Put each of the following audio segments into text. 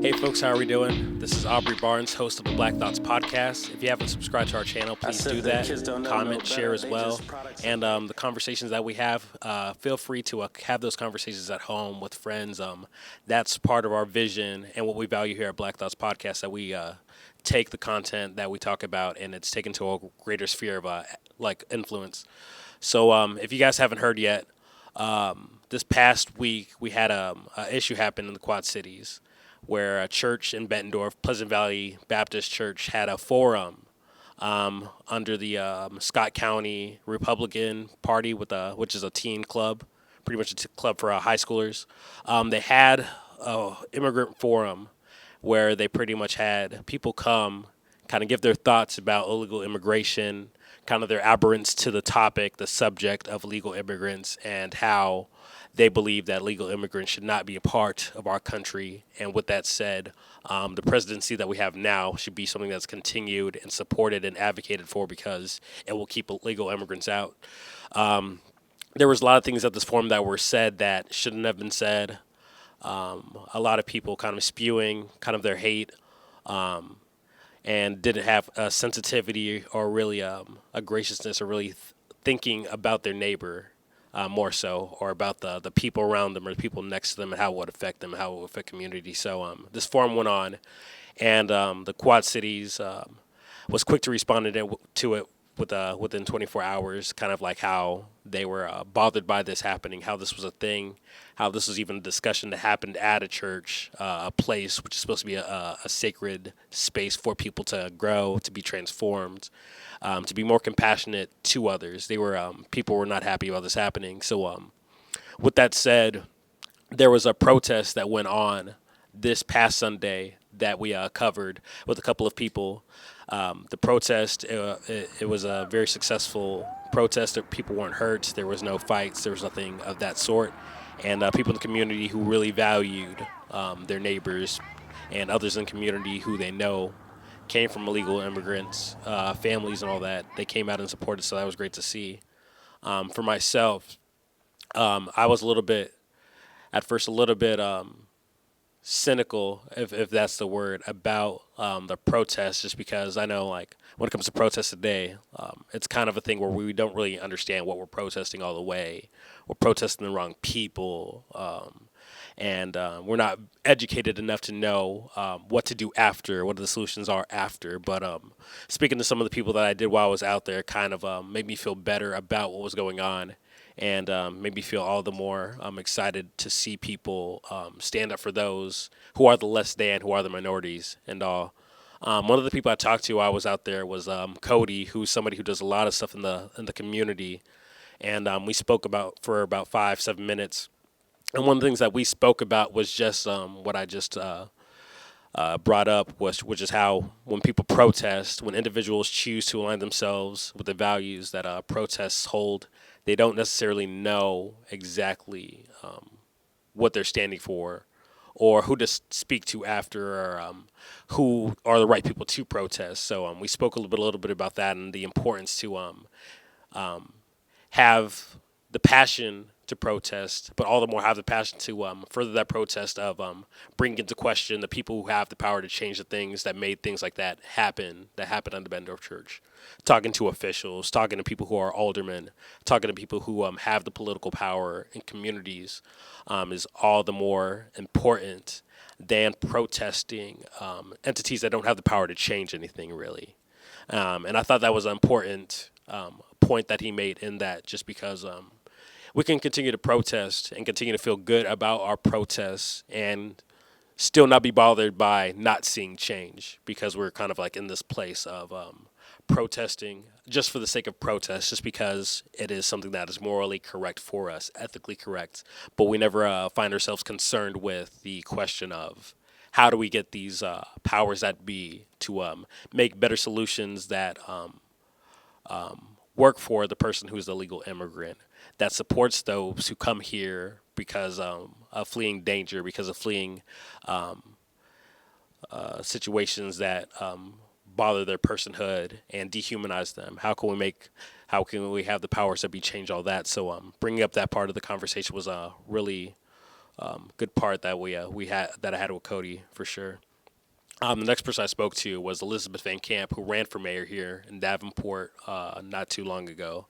Hey folks, how are we doing? This is Aubrey Barnes, host of the Black Thoughts podcast. If you haven't subscribed to our channel, please do that. Comment, share as well. And the conversations that we have, feel free to have those conversations at home with friends. That's part of our vision and what we value here at Black Thoughts podcast, that we take the content that we talk about and it's taken to a greater sphere of influence. So if you guys haven't heard yet, this past week we had a issue happen in the Quad Cities where a church in Bettendorf, Pleasant Valley Baptist Church, had a forum under the Scott County Republican Party, which is a teen club, pretty much a club for high schoolers. They had an immigrant forum where they pretty much had people come, kind of give their thoughts about illegal immigration, kind of their aberrance to the topic, the subject of illegal immigrants, and how they believe that legal immigrants should not be a part of our country. And with that said, the presidency that we have now should be something that's continued and supported and advocated for because it will keep illegal immigrants out. There was a lot of things at this forum that were said that shouldn't have been said. A lot of people kind of spewing kind of their hate and didn't have a sensitivity or really a graciousness or really thinking about their neighbor. More so, or about the people around them or the people next to them and how it would affect them, how it would affect community. So this forum went on, and the Quad Cities was quick to respond to it within 24 hours, kind of like how they were bothered by this happening, how this was a thing, how this was even a discussion that happened at a church, a place which is supposed to be a sacred space for people to grow, to be transformed. To be more compassionate to others. People were not happy about this happening. So with that said, there was a protest that went on this past Sunday that we covered with a couple of people. The protest, it was a very successful protest. People weren't hurt. There was no fights. There was nothing of that sort. And people in the community who really valued their neighbors and others in the community who they know came from illegal immigrants, families and all that. They came out and supported, so that was great to see. For myself, I was at first a little bit cynical, if that's the word, about the protests, just because I know, like, when it comes to protests today, it's kind of a thing where we don't really understand what we're protesting all the way. We're protesting the wrong people. And we're not educated enough to know what to do after, what the solutions are after. But speaking to some of the people that I did while I was out there kind of made me feel better about what was going on and made me feel all the more excited to see people stand up for those who are the less than, who are the minorities and all. One of the people I talked to while I was out there was Cody, who's somebody who does a lot of stuff in the community. And we spoke for about 5-7 minutes. And one of the things that we spoke about was just what I just brought up, which is how when people protest, when individuals choose to align themselves with the values that protests hold, they don't necessarily know exactly what they're standing for or who to speak to after or who are the right people to protest. So we spoke a little bit about that and the importance to have the passion to protest, but all the more have the passion to further that protest of bringing into question the people who have the power to change the things that made things like that happened on the Bettendorf Church. Talking to officials, talking to people who are aldermen, talking to people who have the political power in communities is all the more important than protesting entities that don't have the power to change anything, really. And I thought that was an important point that he made in that, just because we can continue to protest and continue to feel good about our protests and still not be bothered by not seeing change, because we're kind of like in this place of protesting just for the sake of protest, just because it is something that is morally correct for us, ethically correct. But we never find ourselves concerned with the question of how do we get these powers that be to make better solutions that work for the person who's a legal immigrant, that supports those who come here because of fleeing danger, because of fleeing situations that bother their personhood and dehumanize them. How can we have the powers that be change all that? So bringing up that part of the conversation was really good part that we had that I had with Cody for sure. The next person I spoke to was Elizabeth Van Camp, who ran for mayor here in Davenport not too long ago.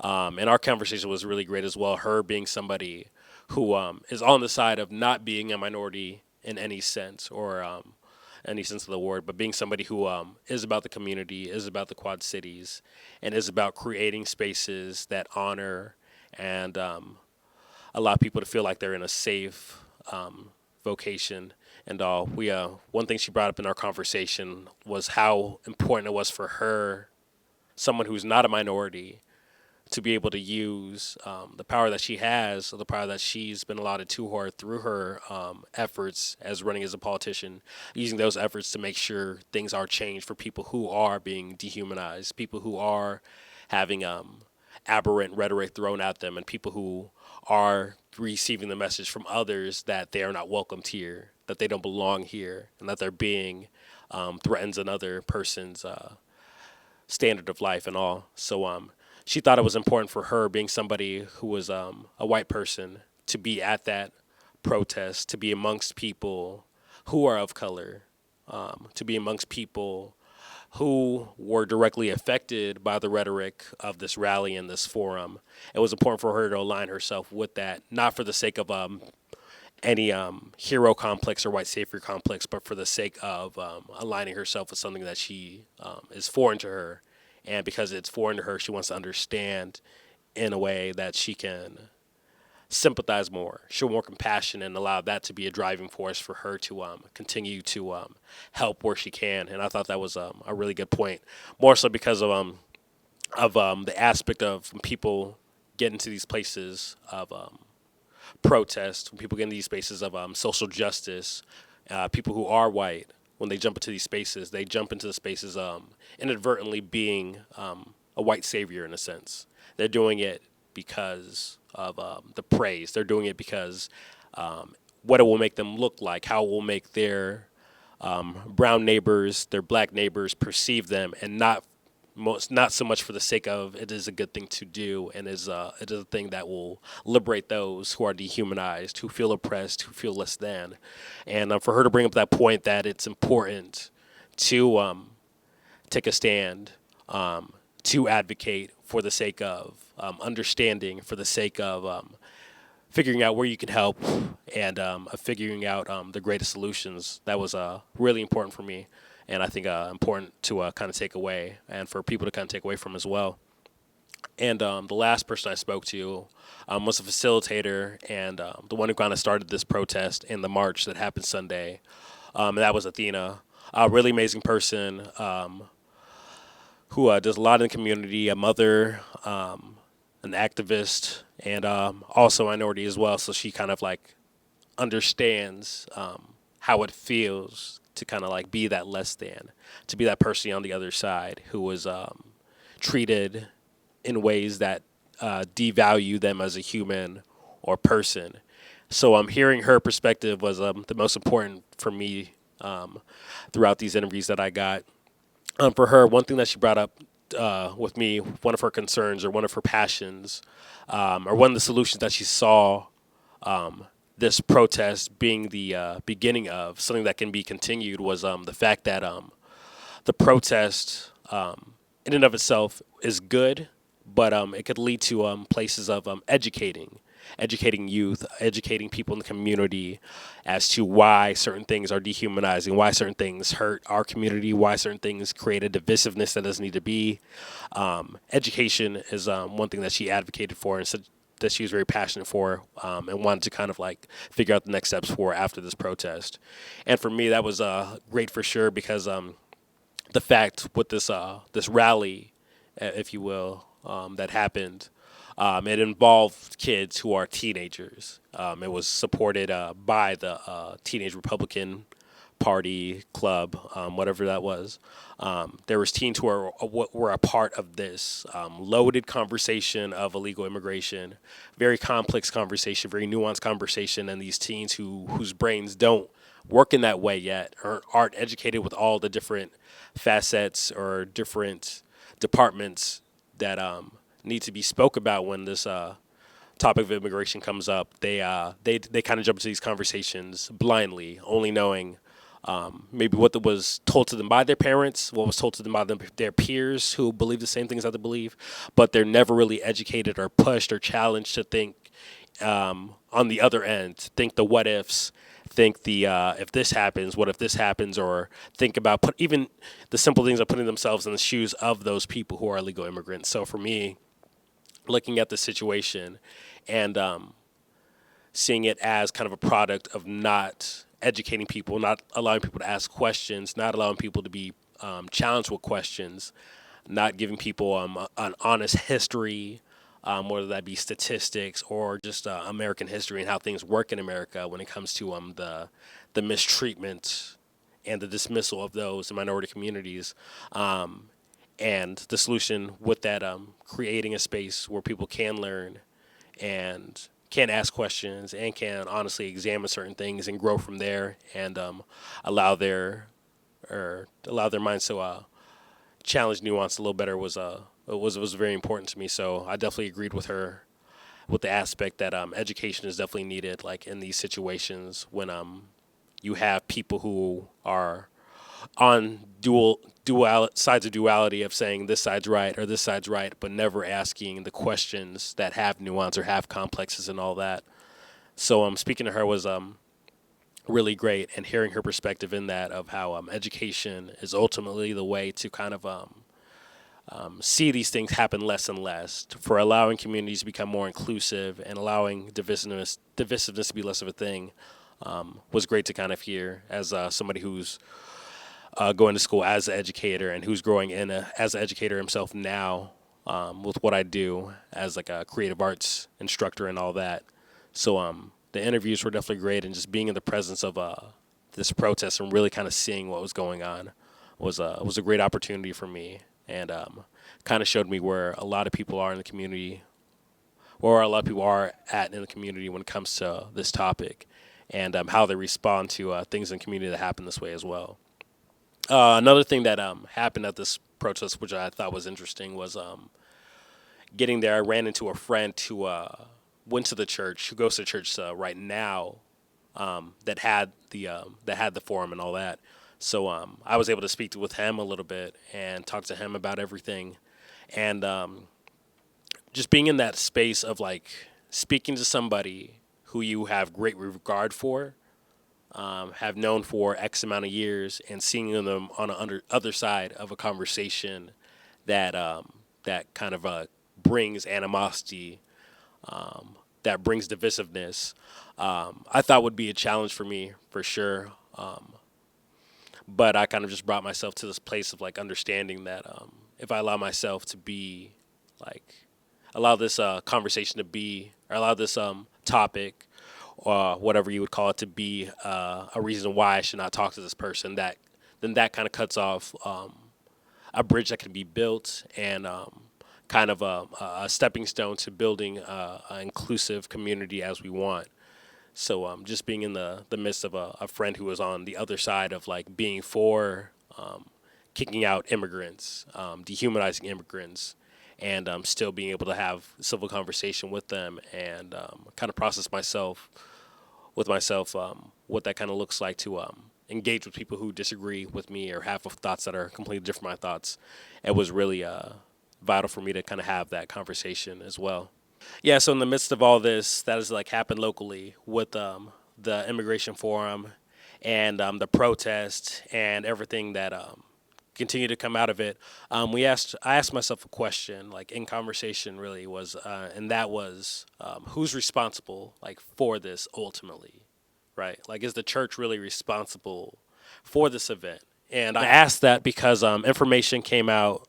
And our conversation was really great as well. Her being somebody who is on the side of not being a minority in any sense or any sense of the word, but being somebody who is about the community, is about the Quad Cities, and is about creating spaces that honor and allow people to feel like they're in a safe vocation and all. We one thing she brought up in our conversation was how important it was for her, someone who's not a minority, to be able to use the power that she has, or the power that she's been allotted to her through her efforts as running as a politician, using those efforts to make sure things are changed for people who are being dehumanized, people who are having aberrant rhetoric thrown at them, and people who are receiving the message from others that they are not welcomed here, that they don't belong here, and that they're being threatens another person's standard of life and all. So she thought it was important for her, being somebody who was a white person, to be at that protest, to be amongst people who are of color, to be amongst people who were directly affected by the rhetoric of this rally and this forum. It was important for her to align herself with that, not for the sake of any hero complex or white savior complex, but for the sake of aligning herself with something that she is foreign to her. And because it's foreign to her, she wants to understand in a way that she can sympathize more, show more compassion, and allow that to be a driving force for her to continue to help where she can. And I thought that was a really good point, more so because of the aspect of when people get into these places of protest, when people get into these spaces of social justice, people who are white, when they jump into these spaces, they jump into the spaces inadvertently being a white savior in a sense. They're doing it because of the praise. They're doing it because what it will make them look like, how it will make their brown neighbors, their black neighbors perceive them, and not so much for the sake of it is a good thing to do, and it is a thing that will liberate those who are dehumanized, who feel oppressed, who feel less than. And for her to bring up that point that it's important to take a stand, to advocate for the sake of understanding, for the sake of figuring out where you can help, and figuring out the greatest solutions. That was really important for me, and I think important to kind of take away, and for people to kind of take away from as well. And the last person I spoke to was a facilitator and the one who kind of started this protest and the march that happened Sunday. And that was Athena, a really amazing person who does a lot in the community, a mother, an activist, and also a minority as well. So she kind of like understands how it feels to kind of like be that less than, to be that person on the other side who was treated in ways that devalue them as a human or person. So hearing her perspective was the most important for me throughout these interviews that I got. For her, one thing that she brought up with me, one of her concerns or one of her passions, or one of the solutions that she saw this protest being the beginning of something that can be continued, was the fact that the protest in and of itself is good, but it could lead to places of educating youth, educating people in the community as to why certain things are dehumanizing, why certain things hurt our community, why certain things create a divisiveness that doesn't need to be. Education is one thing that she advocated for and said that she was very passionate for, and wanted to kind of like figure out the next steps for after this protest. And for me, that was great for sure, because the fact with this rally, if you will, that happened, it involved kids who are teenagers. It was supported by the Teenage Republican Party Club, whatever that was. There was teens who were a part of this loaded conversation of illegal immigration, very complex conversation, very nuanced conversation, and these teens whose brains don't work in that way yet, or aren't educated with all the different facets or different departments that need to be spoke about when this topic of immigration comes up, they kind of jump into these conversations blindly, only knowing maybe what was told to them by their parents, what was told to them by their peers who believe the same things that they believe, but they're never really educated or pushed or challenged to think on the other end, think the what ifs, think the if this happens, what if this happens, or think about even the simple things of putting themselves in the shoes of those people who are illegal immigrants. So for me, looking at the situation and seeing it as kind of a product of not educating people, not allowing people to ask questions, not allowing people to be challenged with questions, not giving people an honest history, whether that be statistics or just American history and how things work in America when it comes to the mistreatment and the dismissal of those in minority communities. And the solution with that, creating a space where people can learn and can ask questions and can honestly examine certain things and grow from there, and allow their minds to challenge nuance a little better was very important to me. So I definitely agreed with her with the aspect that education is definitely needed, like in these situations when you have people who are on dual sides of duality of saying this side's right or this side's right, but never asking the questions that have nuance or have complexes and all that. So speaking to her was really great, and hearing her perspective in that of how education is ultimately the way to kind of see these things happen less and less, for allowing communities to become more inclusive and allowing divisiveness to be less of a thing, was great to kind of hear as somebody who's going to school as an educator and who's growing as an educator himself now, with what I do as like a creative arts instructor and all that. So the interviews were definitely great, and just being in the presence of this protest and really kind of seeing what was going on was a great opportunity for me, and kind of showed me where a lot of people are in the community, or a lot of people are at in the community when it comes to this topic, and how they respond to things in the community that happen this way as well. Another thing that happened at this protest, which I thought was interesting, was getting there. I ran into a friend who went to the church, who goes to church right now, that had the forum and all that. So I was able to speak with him a little bit and talk to him about everything, and just being in that space of like speaking to somebody who you have great regard for, have known for X amount of years, and seeing them on the other side of a conversation that that kind of brings animosity, that brings divisiveness, I thought would be a challenge for me for sure. But I kind of just brought myself to this place of like understanding that if I allow myself to be like, allow this conversation to be, or allow this topic, or whatever you would call it, to be a reason why I should not talk to this person, then that kind of cuts off a bridge that can be built, and kind of a stepping stone to building an inclusive community as we want. So just being in the midst of a friend who was on the other side of like being for kicking out immigrants, dehumanizing immigrants, and still being able to have civil conversation with them, and kind of process myself what that kind of looks like to engage with people who disagree with me or have thoughts that are completely different from my thoughts. It was really vital for me to kind of have that conversation as well. Yeah, so in the midst of all this that has like happened locally with the immigration forum and the protest and everything that continue to come out of it, I asked myself a question, like in conversation, really was, and that was, who's responsible, like for this ultimately, right? Like, is the church really responsible for this event? And I asked that because information came out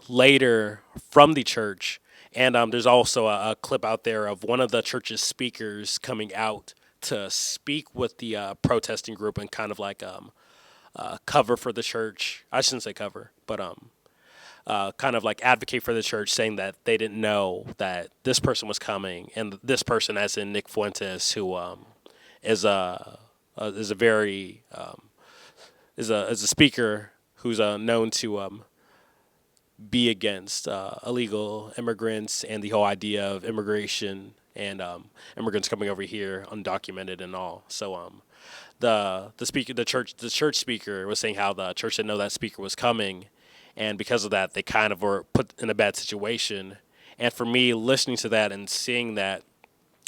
later from the church, and there's also a clip out there of one of the church's speakers coming out to speak with the protesting group and kind of like cover for the church. I shouldn't say cover, but kind of like advocate for the church, saying that they didn't know that this person was coming, and this person, as in Nick Fuentes, who is a very is a speaker who's known to be against illegal immigrants and the whole idea of immigration and immigrants coming over here undocumented and all. So the church speaker was saying how the church didn't know that speaker was coming, and because of that, they kind of were put in a bad situation. And for me, listening to that and seeing that,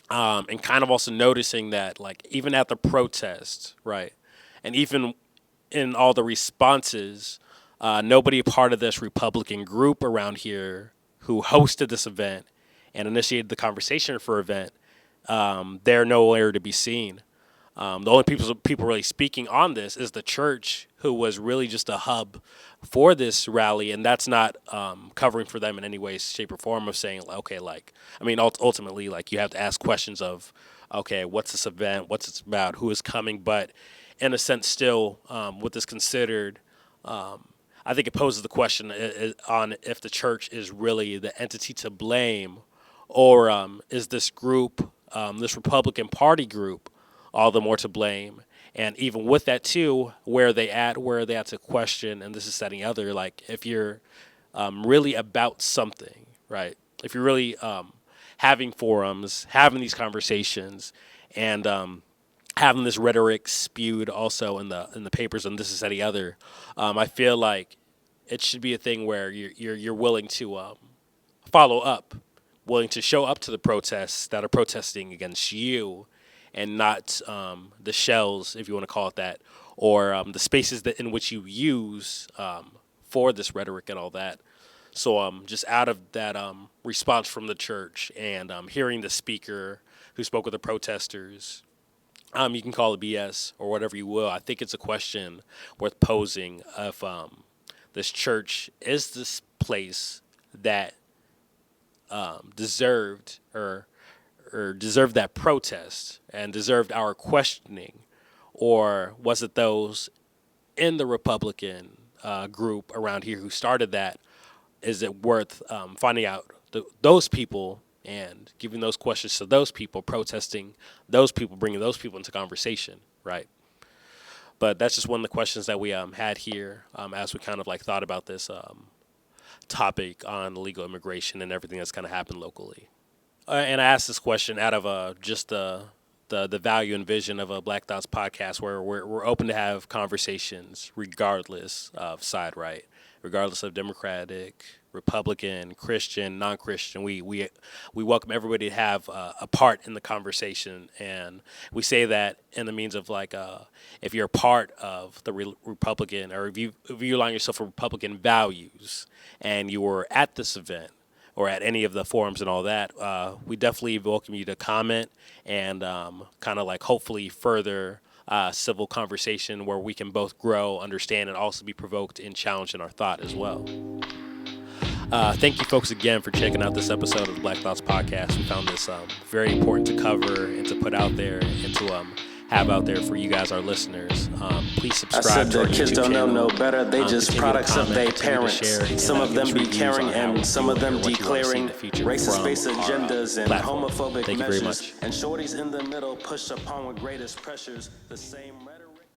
and kind of also noticing that, like, even at the protest, right, and even in all the responses, nobody a part of this Republican group around here who hosted this event and initiated the conversation for event, they're nowhere to be seen. The only people really speaking on this is the church, who was really just a hub for this rally, and that's not covering for them in any way, shape, or form of saying, okay, like, I mean, ultimately, like, you have to ask questions of, okay, what's this event, what's it about, who is coming, but in a sense, still, with this considered, I think it poses the question on if the church is really the entity to blame, or is this group, this Republican Party group, all the more to blame. And even with that too, where are they at to question, and this is setting other, like, if you're really about something, right? If you're really having forums, having these conversations, and having this rhetoric spewed also in the papers, and this is any other, I feel like it should be a thing where you're willing to follow up, willing to show up to the protests that are protesting against you, and not the shells, if you want to call it that, or the spaces that in which you use for this rhetoric and all that. So just out of that response from the church, and hearing the speaker who spoke with the protesters, you can call it BS or whatever you will. I think it's a question worth posing if this church is this place that deserved that protest and deserved our questioning, or was it those in the Republican group around here who started that? Is it worth finding out those people and giving those questions to those people, protesting those people, bringing those people into conversation, right? But that's just one of the questions that we had here as we kind of like thought about this topic on illegal immigration and everything that's kind of happened locally. And I asked this question out of just the value and vision of a Black Thoughts podcast, where we're open to have conversations regardless of side, right? Regardless of Democratic, Republican, Christian, non-Christian. We welcome everybody to have a part in the conversation, and we say that in the means of like if you're a part of the Republican, or if you align yourself with Republican values and you were at this event or at any of the forums and all that, we definitely welcome you to comment and kind of like hopefully further civil conversation where we can both grow, understand, and also be provoked and challenged in our thought as well. Thank you folks again for checking out this episode of the Black Thoughts Podcast. We found this very important to cover and to put out there and to have out there for you guys, our listeners. Please subscribe. I said to our the kids YouTube don't know channel. no better. They just products of their parents. Some of them be caring and some of them declaring racist-based agendas and homophobic measures. And shorties in the middle push upon with greatest pressures the same